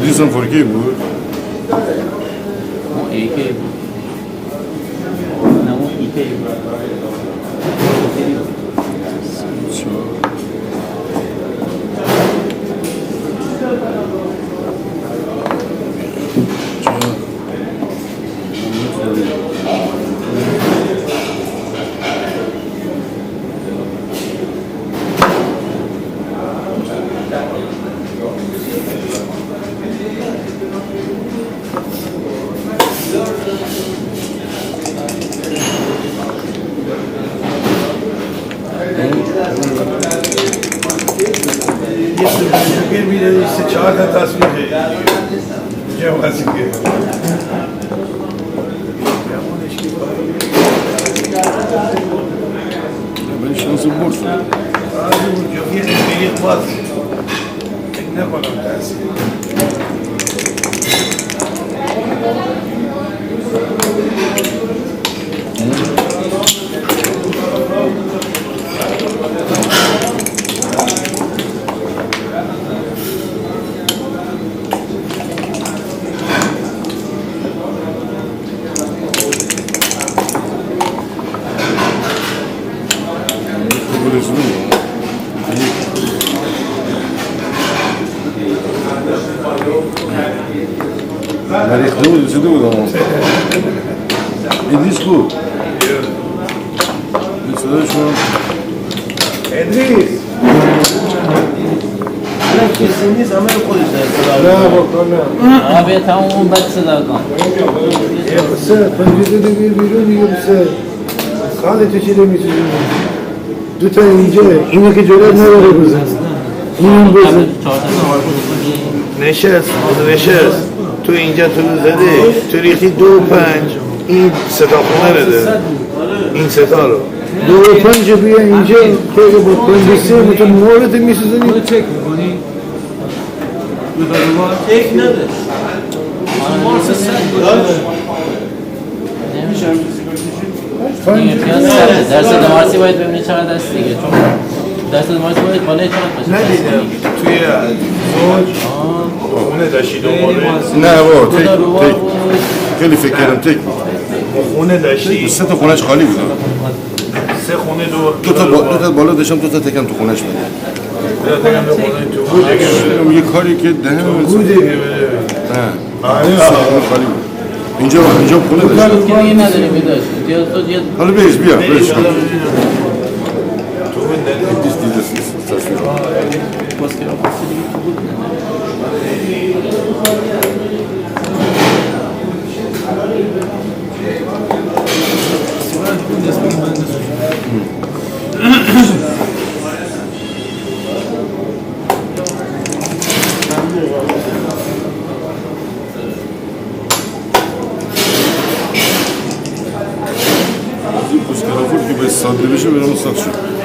Edison Forquet بود. اون ایکی بود نه اون ایکی بود من شانس برد. ریخته بود رسیده بود اما ادریس بود این صدای شما ادریس نه کسی نیست همه خودش نه با نه آقا بیا تمام اون بد صدا کن بسه پنجه دو بیر بیرون دیگه بسه خاله تو چی نمیتونی دو تا اینجا اینه که جلت نداره بزن این بزن نشست تو اینجا تو زده تو ریختی 2 و 5 این ستا خونه رو داره این ستا رو 2 و 5 بیا اینجا که با پنجه سه تو مورد میسوزنی رو چک میکنی؟ دو تا رو یک نده نمیشه این امتیاز سره درصد مارسی باید ببینی چقدر است دیگه چون درصد مارسی باید بالای چقدر باشه ندیدم توی زوج خونه داشتی دنباله نه با تک خیلی فکر کردم تک خونه داشتی 3 تا خونهش خالی بود 3 خونه دور 2 تا بالا داشتم 2 تا تکم تو خونهش بود یه کاری که دهنم بوده نه خالی بود اینجا خونه داشت که دیگه نداریم میداشت حالا بیش بیا بیش کن تو بندن دیست تصویر باسکرا باسکرا از این پوسکرافور که به ساده بشه برام ساخت شد.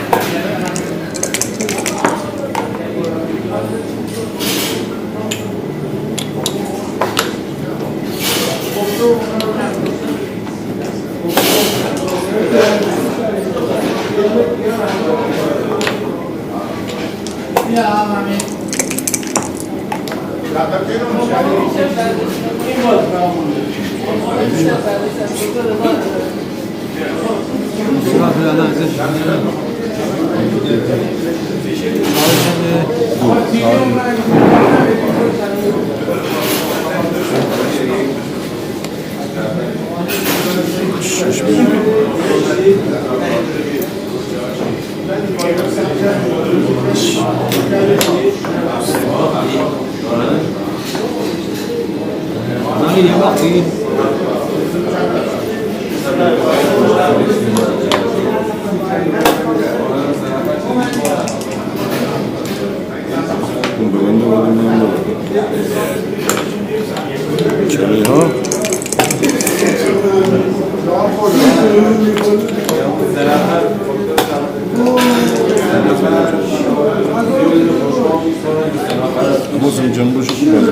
Bozum canım boşu tutmaz.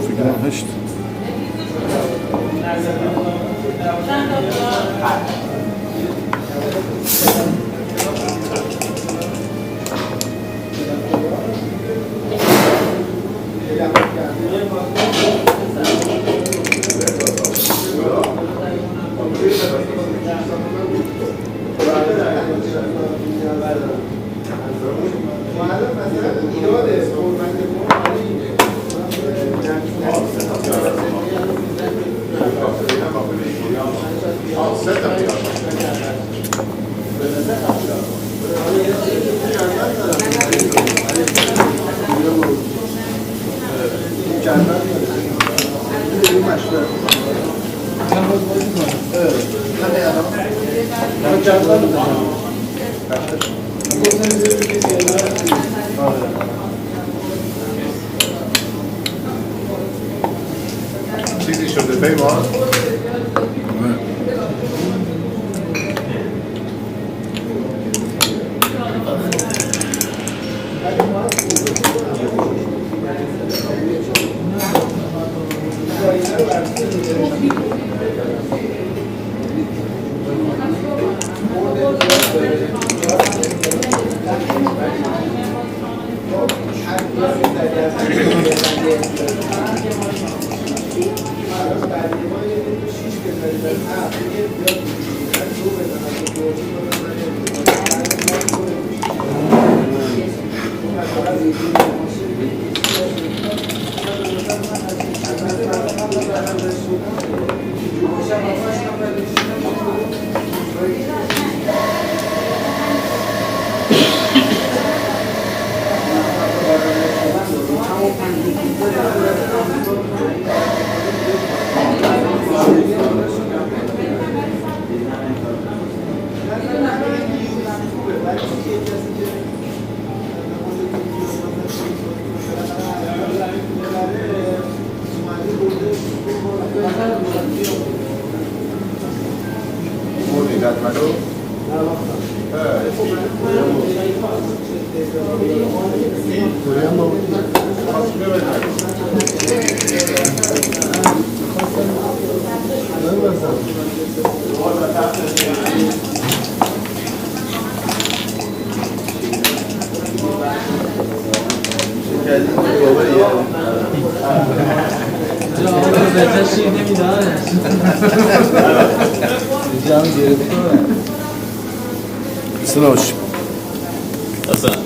فکرم هشت Set up. چیزی شده پیمان؟ شیر نمیدانه جام گرفته سلامش اصلا